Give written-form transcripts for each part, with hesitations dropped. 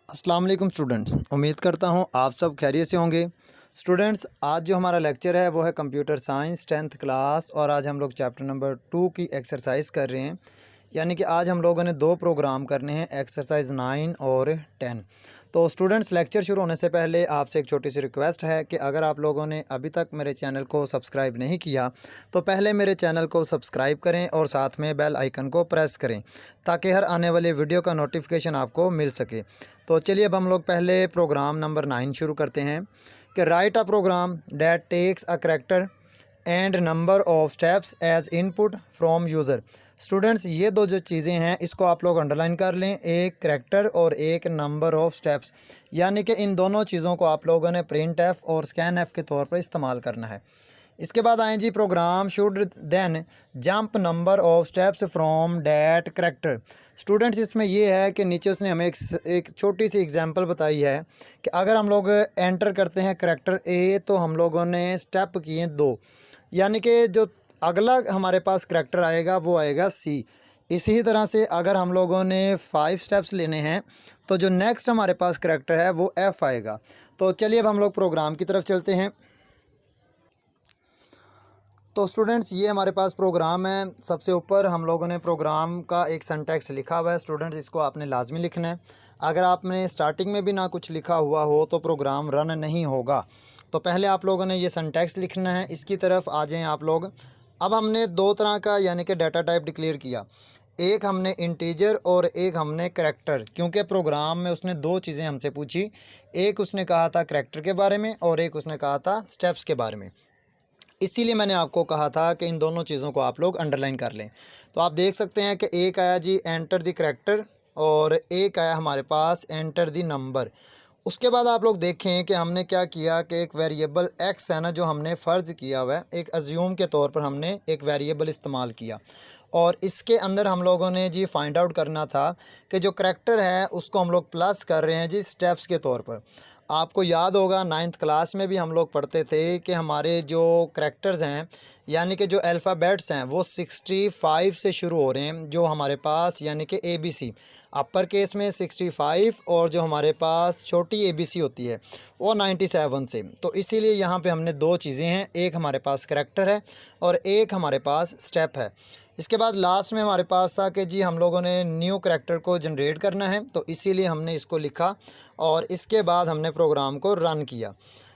अस्सलाम वालेकुम स्टूडेंट्स, उम्मीद करता हूँ आप सब खैरियत से होंगे। स्टूडेंट्स, आज जो हमारा लेक्चर है वो है कंप्यूटर साइंस 10th क्लास और आज हम लोग चैप्टर नंबर 2 की एक्सरसाइज कर रहे हैं। यानी कि आज हम लोगों ने दो प्रोग्राम करने हैं, एक्सरसाइज 9 और 10। तो स्टूडेंट्स, लेक्चर शुरू होने से पहले आपसे एक छोटी सी रिक्वेस्ट है कि अगर आप लोगों ने अभी तक मेरे चैनल को सब्सक्राइब नहीं किया तो पहले मेरे चैनल को सब्सक्राइब करें और साथ में बेल आइकन को प्रेस करें ताकि हर आने वाले वीडियो का नोटिफिकेशन आपको मिल सके। तो चलिए अब हम लोग पहले प्रोग्राम नंबर 9 शुरू करते हैं कि write a program that takes a character and number of steps as input from user. Students, ये दो जो चीज़ें हैं इसको आप लोग अंडरलाइन कर लें, एक करैक्टर और एक नंबर ऑफ स्टेप्स। यानी कि इन दोनों चीज़ों को आप लोगों ने प्रिंट एफ और स्कैन एफ के तौर पर इस्तेमाल करना है। इसके बाद आएँ जी, program should then jump number of steps from that character. Students, इसमें ये है कि नीचे उसने हमें एक छोटी सी एग्जांपल बताई है कि अगर हम लोग एंटर करते हैं करैक्टर ए तो हम लोगों ने स्टेप किए 2, यानी कि जो अगला हमारे पास करैक्टर आएगा वो आएगा सी। इसी तरह से अगर हम लोगों ने 5 स्टेप्स लेने हैं तो जो नेक्स्ट हमारे पास करैक्टर है वो एफ़ आएगा। तो चलिए अब हम लोग प्रोग्राम की तरफ चलते हैं। तो स्टूडेंट्स, ये हमारे पास प्रोग्राम है। सबसे ऊपर हम लोगों ने प्रोग्राम का एक सिंटैक्स लिखा हुआ है। स्टूडेंट्स, इसको आपने लाजमी लिखना है। अगर आपने स्टार्टिंग में भी ना कुछ लिखा हुआ हो तो प्रोग्राम रन नहीं होगा। तो पहले आप लोगों ने ये सिंटैक्स लिखना है। इसकी तरफ आ जाएं आप लोग। अब हमने दो तरह का यानी कि डाटा टाइप डिक्लेयर किया, एक हमने इंटीजर और एक हमने करैक्टर, क्योंकि प्रोग्राम में उसने दो चीज़ें हमसे पूछी। एक उसने कहा था करैक्टर के बारे में और एक उसने कहा था स्टेप्स के बारे में। इसीलिए मैंने आपको कहा था कि इन दोनों चीज़ों को आप लोग अंडरलाइन कर लें। तो आप देख सकते हैं कि एक आया जी एंटर द करैक्टर और एक आया हमारे पास एंटर द नंबर। उसके बाद आप लोग देखें कि हमने क्या किया कि एक वेरिएबल एक्स है ना, जो हमने फ़र्ज़ किया हुआ है, एक अज्यूम के तौर पर हमने एक वेरिएबल इस्तेमाल किया और इसके अंदर हम लोगों ने जी फाइंड आउट करना था कि जो करैक्टर है उसको हम लोग प्लस कर रहे हैं जी स्टेप्स के तौर पर। आपको याद होगा 9th क्लास में भी हम लोग पढ़ते थे कि हमारे जो करैक्टर्स हैं यानी कि जो अल्फ़ाबेट्स हैं वो 65 से शुरू हो रहे हैं, जो हमारे पास यानी कि ABC अपर केस में 65 और जो हमारे पास छोटी ABC होती है वो 97 से। तो इसीलिए यहाँ पे हमने दो चीज़ें हैं, एक हमारे पास करैक्टर है और एक हमारे पास स्टेप है। इसके बाद लास्ट में हमारे पास था कि जी हम लोगों ने न्यू करैक्टर को जनरेट करना है, तो इसीलिए हमने इसको लिखा और इसके बाद हमने प्रोग्राम को रन किया।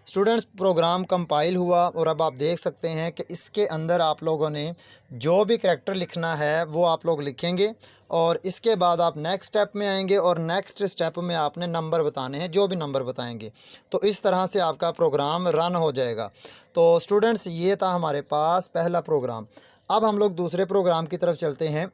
स्टूडेंट्स, प्रोग्राम कंपाइल हुआ और अब आप देख सकते हैं कि इसके अंदर आप लोगों ने जो भी करैक्टर लिखना है वो आप लोग लिखेंगे और इसके बाद आप नेक्स्ट स्टेप में आएंगे और नेक्स्ट स्टेप में आपने नंबर बताने हैं, जो भी नंबर बताएंगे। तो इस तरह से आपका प्रोग्राम रन हो जाएगा। तो स्टूडेंट्स, ये था हमारे पास पहला प्रोग्राम। अब हम लोग दूसरे प्रोग्राम की तरफ चलते हैं।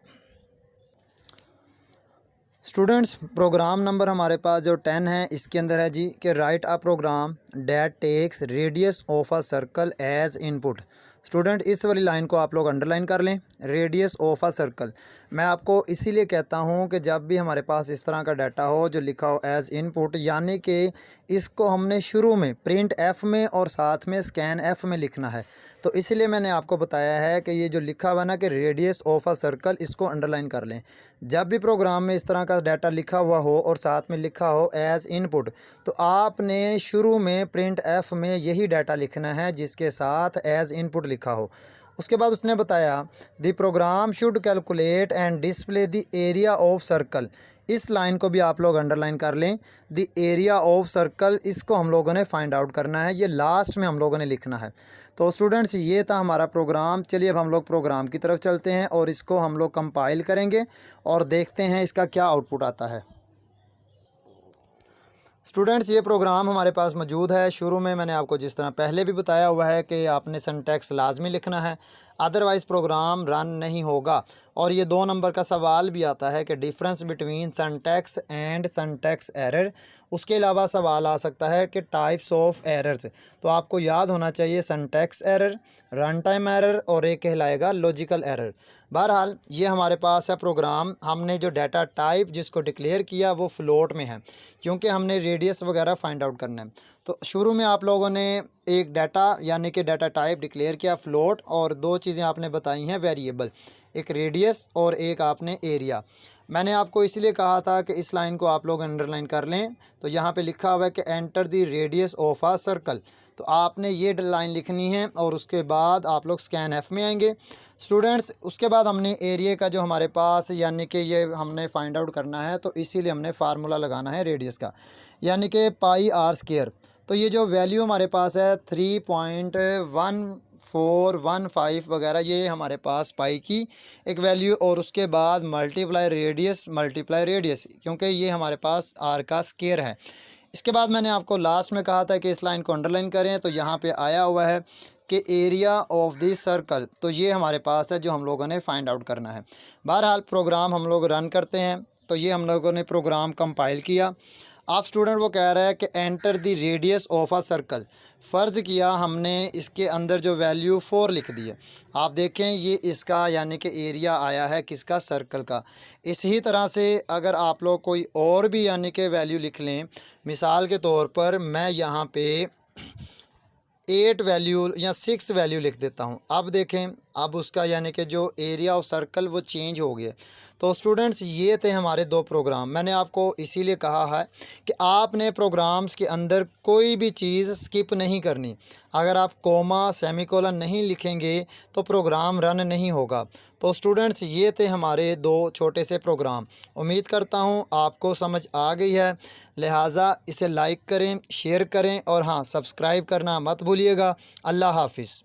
स्टूडेंट्स, प्रोग्राम नंबर हमारे पास जो 10 है इसके अंदर है जी कि write a program that takes radius of a circle as input. Student, इस वाली लाइन को आप लोग अंडरलाइन कर लें, रेडियस ऑफ अ सर्कल। मैं आपको इसीलिए कहता हूं कि जब भी हमारे पास इस तरह का डाटा हो जो लिखा हो एज इनपुट, यानी कि इसको हमने शुरू में प्रिंट एफ में और साथ में स्कैन एफ में लिखना है। तो इसलिए मैंने आपको बताया है कि ये जो लिखा हुआ ना कि रेडियस ऑफ अ सर्कल, इसको अंडरलाइन कर लें। जब भी प्रोग्राम में इस तरह का डाटा लिखा हुआ हो और साथ में लिखा हो एज इनपुट, तो आपने शुरू में प्रिंट एफ में यही डाटा लिखना है जिसके साथ एज इनपुट लिखा हो। उसके बाद उसने बताया the programme should calculate and display the area of circle. इस लाइन को भी आप लोग अंडरलाइन कर लें, द एरिया ऑफ सर्कल, इसको हम लोगों ने फाइंड आउट करना है, ये लास्ट में हम लोगों ने लिखना है। तो स्टूडेंट्स, ये था हमारा प्रोग्राम। चलिए अब हम लोग प्रोग्राम की तरफ चलते हैं और इसको हम लोग कंपाइल करेंगे और देखते हैं इसका क्या आउटपुट आता है। स्टूडेंट्स, ये प्रोग्राम हमारे पास मौजूद है। शुरू में मैंने आपको जिस तरह पहले भी बताया हुआ है कि आपने सिंटैक्स लाजमी लिखना है, अदरवाइज़ प्रोग्राम रन नहीं होगा। और ये 2 नंबर का सवाल भी आता है कि difference between syntax and syntax error. उसके अलावा सवाल आ सकता है कि टाइप्स ऑफ एरर्स। तो आपको याद होना चाहिए syntax error, run time error और एक कहलाएगा लॉजिकल एरर। बहरहाल ये हमारे पास है प्रोग्राम। हमने जो डाटा टाइप जिसको डिक्लेयर किया वो फ्लोट में है, क्योंकि हमने रेडियस वगैरह फाइंड आउट करना है। तो शुरू में आप लोगों ने एक डाटा यानी कि डाटा टाइप डिक्लेयर किया फ्लोट, और दो चीज़ें आपने बताई हैं वेरिएबल, एक रेडियस और एक आपने एरिया। मैंने आपको इसलिए कहा था कि इस लाइन को आप लोग अंडरलाइन कर लें। तो यहाँ पे लिखा हुआ है कि enter the radius of a circle. तो आपने ये लाइन लिखनी है और उसके बाद आप लोग स्कैन एफ में आएंगे स्टूडेंट्स। उसके बाद हमने एरिया का जो हमारे पास यानी कि ये हमने फाइंड आउट करना है, तो इसीलिए हमने फार्मूला लगाना है रेडियस का, यानी कि पाई आर स्क्वायर। तो ये जो वैल्यू हमारे पास है 3.1415 वगैरह, ये हमारे पास पाई की एक वैल्यू, और उसके बाद मल्टीप्लाई रेडियस क्योंकि ये हमारे पास आर का स्क्वायर है। इसके बाद मैंने आपको लास्ट में कहा था कि इस लाइन को अंडरलाइन करें, तो यहाँ पे आया हुआ है कि एरिया ऑफ दिस सर्कल, तो ये हमारे पास है जो हम लोगों ने फाइंड आउट करना है। बहरहाल प्रोग्राम हम लोग रन करते हैं। तो ये हम लोगों ने प्रोग्राम कंपाइल किया। आप स्टूडेंट वो कह रहा है कि enter the radius of a circle. फ़र्ज़ किया हमने इसके अंदर जो वैल्यू 4 लिख दी है। आप देखें ये इसका यानी कि एरिया आया है किसका, सर्कल का। इसी तरह से अगर आप लोग कोई और भी यानी कि वैल्यू लिख लें, मिसाल के तौर पर मैं यहाँ पे 8 वैल्यू या 6 वैल्यू लिख देता हूँ। अब देखें अब उसका यानी कि जो एरिया ऑफ सर्कल वो चेंज हो गया। तो स्टूडेंट्स ये थे हमारे 2 प्रोग्राम। मैंने आपको इसीलिए कहा है कि आपने प्रोग्राम्स के अंदर कोई भी चीज़ स्किप नहीं करनी। अगर आप कोमा सेमीकोलन नहीं लिखेंगे तो प्रोग्राम रन नहीं होगा। तो स्टूडेंट्स ये थे हमारे 2 छोटे से प्रोग्राम। उम्मीद करता हूँ आपको समझ आ गई है, लिहाजा इसे लाइक करें, शेयर करें और हाँ सब्सक्राइब करना मत भूलिएगा। अल्लाह हाफिज़।